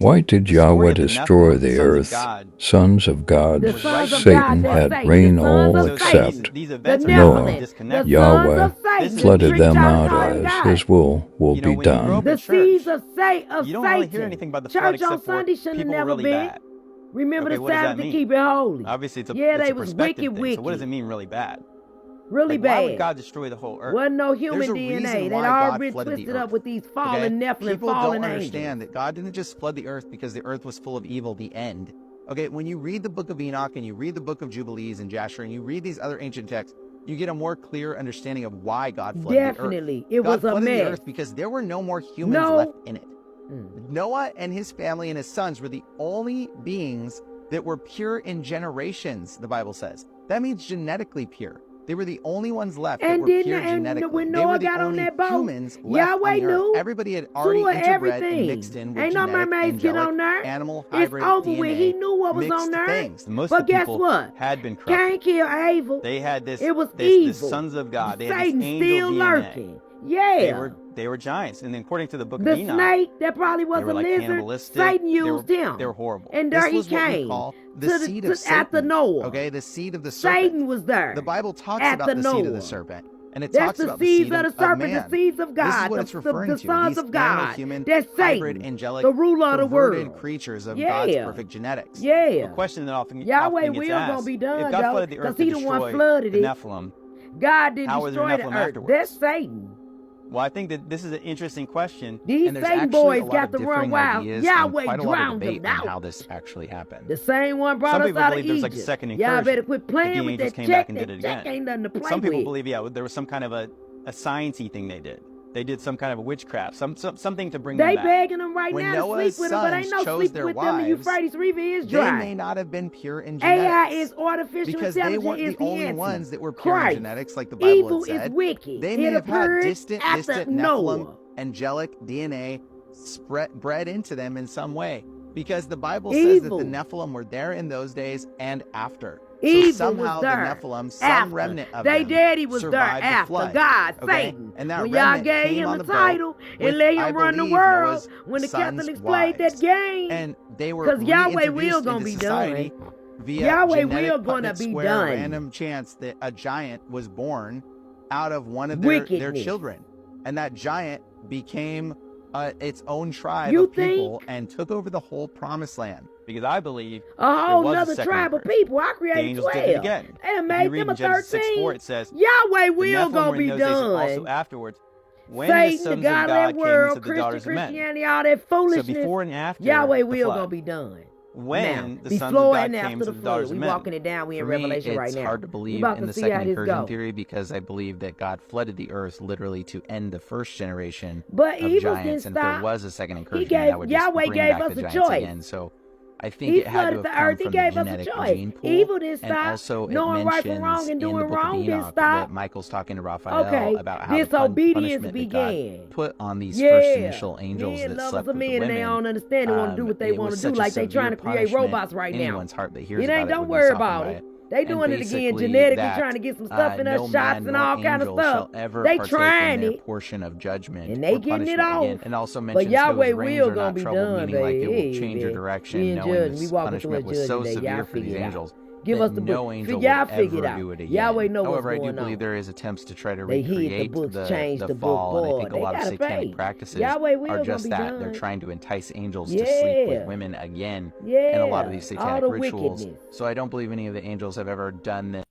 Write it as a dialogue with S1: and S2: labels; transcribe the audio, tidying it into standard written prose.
S1: Why did
S2: The story
S1: Yahweh
S2: of the
S1: destroy
S2: Nephilim, the
S1: the
S2: sons of
S1: earth?
S2: God,
S1: Sons of God.
S3: The
S2: was
S3: sons
S2: right
S3: of
S2: here
S3: God,
S1: Satan
S3: that's
S1: had
S3: Satan.
S1: reign
S3: The sons
S1: all
S3: of
S2: So it's like
S3: Satan.
S1: except
S2: these
S3: The
S2: events are happening
S1: Noah.
S3: Nephilim. The
S2: disconnected.
S3: sons
S1: Yahweh
S3: of Satan.
S2: This
S3: The
S2: is
S1: flooded
S3: trick
S1: them
S3: try to
S1: out
S3: call him
S1: as
S3: God.
S1: his will
S2: you know,
S1: be
S2: when you grow up
S1: done.
S2: in
S3: The seeds
S2: church,
S3: of
S2: you don't really hear
S3: Satan.
S2: anything about the flood
S3: Church on
S2: except for
S3: Sunday shouldn't have
S2: people were
S3: never
S2: really
S3: been.
S2: bad.
S3: Remember
S2: Okay,
S3: the
S2: what does that
S3: Sabbath to
S2: mean?
S3: keep it holy.
S2: Obviously,
S3: Yeah,
S2: it's
S3: they
S2: a
S3: was
S2: perspective
S3: wicked,
S2: thing. So what does it
S3: wicked.
S2: mean really bad?
S3: Really
S2: Like, why would
S3: bad.
S2: God destroy the whole earth?
S3: Wasn't no
S2: There's
S3: human
S2: a
S3: DNA.
S2: reason
S3: They'd
S2: why
S3: all
S2: God
S3: been
S2: flooded the
S3: twisted up
S2: earth.
S3: with these
S2: Okay?
S3: fallen Nephilim,
S2: People don't
S3: fallen
S2: understand
S3: angels.
S2: that God didn't just flood the earth because the earth was full of evil, the end. Okay, when you read the book of Enoch and you read the book of Jubilees and Jasher and you read these other ancient texts, you get a more clear understanding of why God flooded the earth.
S3: Definitely. It
S2: God
S3: was a
S2: flooded the
S3: mess.
S2: earth because there were no more humans left
S3: No.
S2: in it. Noah and his family and his sons were the only beings that were pure in generations, the Bible says. That means genetically pure. They were the only ones left that
S3: And
S2: were
S3: didn't
S2: pure
S3: and
S2: genetically.
S3: when
S2: They were
S3: Noah
S2: the
S3: got on
S2: only
S3: that boat,
S2: humans left on
S3: Yahweh
S2: the earth.
S3: knew
S2: Everybody had already
S3: two of
S2: interbred and
S3: everything.
S2: mixed in with
S3: Ain't no
S2: genetic,
S3: mermaids get on
S2: angelic,
S3: there.
S2: animal,
S3: It's
S2: hybrid,
S3: over
S2: DNA,
S3: with. He knew what was on
S2: mixed
S3: there.
S2: things. Most
S3: But
S2: of the
S3: guess
S2: people
S3: what?
S2: had been corrupted.
S3: Cain killed Abel.
S2: They had this,
S3: It was
S2: this
S3: evil.
S2: sons of God. They had this
S3: Satan
S2: angel
S3: still
S2: DNA.
S3: lurking. Yeah.
S2: They were giants. And then according to the book
S3: The
S2: of Enoch,
S3: snake that probably was
S2: they were
S3: a
S2: like
S3: lizard.
S2: cannibalistic.
S3: Satan used him.
S2: They were horrible.
S3: And there
S2: this
S3: he
S2: was what we
S3: came
S2: call the
S3: to
S2: seed of Satan.
S3: after Noah.
S2: Okay, the seed of the serpent.
S3: Satan was there.
S2: The Bible talks
S3: after
S2: about the seed of
S3: Noah.
S2: the serpent. And it
S3: That's
S2: talks
S3: the
S2: about the
S3: seeds
S2: seed
S3: of the serpent,
S2: man.
S3: the seeds of God,
S2: This is what it's referring
S3: the
S2: to.
S3: sons
S2: These
S3: of
S2: animal,
S3: God.
S2: human,
S3: That's
S2: hybrid,
S3: Satan,
S2: angelic,
S3: the ruler of the
S2: perverted
S3: world.
S2: creatures of
S3: Yeah.
S2: God's perfect genetics.
S3: Yeah.
S2: The question that often
S3: Yahweh
S2: gets
S3: will
S2: asked,
S3: gonna be done,
S2: if God
S3: though,
S2: flooded the earth
S3: because
S2: to
S3: he the one
S2: destroy
S3: flooded
S2: the
S3: it.
S2: Nephilim,
S3: God didn't
S2: how was there
S3: destroy the
S2: Nephilim
S3: earth.
S2: afterwards?
S3: That's Satan.
S2: Well, I think that this is an interesting question.
S3: These
S2: and there's
S3: Satan
S2: actually
S3: boys
S2: a lot
S3: got
S2: of
S3: to run
S2: differing
S3: wild.
S2: ideas
S3: Yahweh
S2: and quite a lot of
S3: drowned
S2: debate
S3: them
S2: on
S3: out.
S2: how this actually happened.
S3: The same one brought
S2: Some
S3: us
S2: people
S3: out of
S2: believe there's like a
S3: Egypt.
S2: second
S3: Y'all
S2: incursion.
S3: better quit
S2: That
S3: playing
S2: the
S3: with
S2: angels
S3: that
S2: came
S3: check.
S2: back and did
S3: That
S2: it
S3: check
S2: again.
S3: ain't nothing to play
S2: Some people
S3: with.
S2: believe, yeah, there was some kind of a science-y thing they did. They did some kind of a witchcraft, something to bring
S3: They
S2: them back.
S3: begging them right
S2: When
S3: now
S2: Noah's
S3: to sleep with them, but ain't
S2: sons
S3: no
S2: chose
S3: sleep
S2: their
S3: with them. The
S2: wives,
S3: Euphrates River is
S2: They
S3: dry.
S2: may not have been pure in
S3: AI
S2: genetics.
S3: is artificial
S2: Because they
S3: intelligence
S2: weren't
S3: is
S2: the
S3: the
S2: only
S3: answer.
S2: ones that were pure in
S3: Christ.
S2: genetics, like the Bible
S3: Evil
S2: had said.
S3: is wicked.
S2: They may
S3: It
S2: have had
S3: appeared
S2: distant
S3: after
S2: Nephilim,
S3: Noah.
S2: angelic DNA bred into them in some way. Because the Bible says that the
S3: Evil.
S2: Nephilim were there in those days and after. So
S3: Evil
S2: somehow
S3: was
S2: the
S3: there
S2: Nephilim, some
S3: after.
S2: remnant of
S3: They
S2: them,
S3: daddy was there
S2: survived the
S3: after
S2: flood.
S3: God,
S2: Okay?
S3: Satan.
S2: And that
S3: When y'all
S2: remnant
S3: gave
S2: came
S3: him
S2: on
S3: the
S2: the
S3: title
S2: boat
S3: and
S2: with,
S3: let
S2: I
S3: him run the
S2: believe,
S3: world,
S2: Noah's
S3: when the
S2: sons'
S3: Catholics played that
S2: wives.
S3: game,
S2: And they were
S3: because Yahweh will
S2: reintroduced
S3: gonna
S2: into
S3: be
S2: society
S3: done.
S2: via
S3: Yahweh
S2: genetic
S3: will gonna
S2: Puppet
S3: be
S2: Square
S3: done.
S2: random chance that a giant was born out of one of their
S3: Wickedness.
S2: children. And that giant became its own tribe
S3: You
S2: of people and took over the whole promised land. Because I believe
S3: A whole
S2: was a
S3: nother
S2: second
S3: tribe of
S2: incursion.
S3: people. I
S2: the
S3: created
S2: angels
S3: 12.
S2: did it again.
S3: They done
S2: If you
S3: made
S2: read
S3: them
S2: in
S3: a
S2: Genesis 6:4,
S3: 13.
S2: it says,
S3: Yahweh
S2: the
S3: will
S2: Nephilim
S3: gonna
S2: were
S3: be
S2: in those days and also
S3: done.
S2: afterwards, when the
S3: Satan, the
S2: sons of
S3: God of
S2: God
S3: that
S2: came
S3: world,
S2: into the daughters
S3: Christian,
S2: of men.
S3: Christianity, all that
S2: So
S3: foolishness,
S2: before and after
S3: Yahweh
S2: the
S3: will
S2: flood,
S3: gonna be done.
S2: when
S3: Now,
S2: the sons of
S3: before
S2: God
S3: and
S2: came
S3: after
S2: to
S3: the
S2: the
S3: flood,
S2: daughters
S3: we
S2: of men.
S3: walking it down. We in
S2: For me,
S3: Revelation right
S2: it's
S3: now.
S2: hard to
S3: We
S2: believe
S3: about
S2: in
S3: to
S2: the
S3: see
S2: second
S3: how this
S2: incursion
S3: go.
S2: theory because I believe that God flooded the earth literally to end the first generation
S3: But
S2: of
S3: evil
S2: giants,
S3: didn't
S2: and if there
S3: stop.
S2: was a second
S3: He
S2: incursion,
S3: gave
S2: that would just
S3: Yahweh
S2: bring
S3: gave
S2: back
S3: us
S2: the
S3: a
S2: giants
S3: choice.
S2: again. So I think
S3: He
S2: it had to
S3: flooded
S2: have
S3: the
S2: come
S3: earth. He
S2: from the
S3: gave us a
S2: genetic
S3: choice.
S2: gene pool.
S3: Evil didn't
S2: And
S3: stop.
S2: also it
S3: Knowing right from wrong
S2: mentions
S3: and
S2: in the
S3: doing
S2: book
S3: wrong
S2: of
S3: didn't
S2: Enoch
S3: stop.
S2: that Michael's talking to Raphael
S3: Okay,
S2: about how the
S3: disobedience
S2: punishment that God
S3: began.
S2: put on these
S3: Yeah,
S2: first initial angels
S3: men
S2: that
S3: lovers
S2: slept
S3: of
S2: with the
S3: men and they
S2: women.
S3: don't understand. They want to do what they
S2: It
S3: want
S2: was
S3: to do,
S2: such a
S3: like they trying to
S2: severe
S3: create
S2: punishment.
S3: robots right now.
S2: Anyone's heart that hears
S3: It
S2: about
S3: ain't.
S2: it
S3: Don't
S2: would be
S3: worry
S2: softened
S3: about
S2: by
S3: it.
S2: it.
S3: They
S2: And
S3: doing it again
S2: basically
S3: genetically,
S2: that
S3: trying to get some stuff in
S2: no
S3: us, shots
S2: man
S3: and
S2: nor
S3: all kind of
S2: angel
S3: stuff.
S2: shall ever
S3: They
S2: partake
S3: trying
S2: in their
S3: it,
S2: portion of judgment
S3: and they
S2: or
S3: getting it
S2: punishment
S3: off.
S2: again. And also
S3: But
S2: mentions
S3: Yahweh
S2: those rains
S3: will
S2: are
S3: gonna
S2: not
S3: be
S2: troubled,
S3: done,
S2: meaning like it will
S3: baby.
S2: change your
S3: We
S2: direction,
S3: in
S2: knowing
S3: judgment. We
S2: this
S3: walking through a
S2: punishment was so
S3: judgment day.
S2: severe
S3: Y'all
S2: for these
S3: figure it out.
S2: angels
S3: Give
S2: that
S3: us the
S2: no
S3: book.
S2: angel
S3: Y'all
S2: would
S3: figure it
S2: ever
S3: out.
S2: do it again.
S3: Yahweh know what's
S2: However, I do
S3: going
S2: believe
S3: on.
S2: there is attempts to try to
S3: They hid the
S2: recreate
S3: books, changed the book.
S2: fall, and I
S3: Boy,
S2: think a
S3: they
S2: lot of
S3: gotta
S2: satanic
S3: pay.
S2: practices
S3: Yahweh will
S2: are
S3: gonna
S2: just
S3: be
S2: that. They're
S3: done.
S2: trying to entice angels to sleep with
S3: Yeah,
S2: women again, and a lot of
S3: yeah.
S2: these
S3: All
S2: satanic
S3: the
S2: rituals.
S3: wickedness.
S2: So I don't believe any of the angels have ever done this.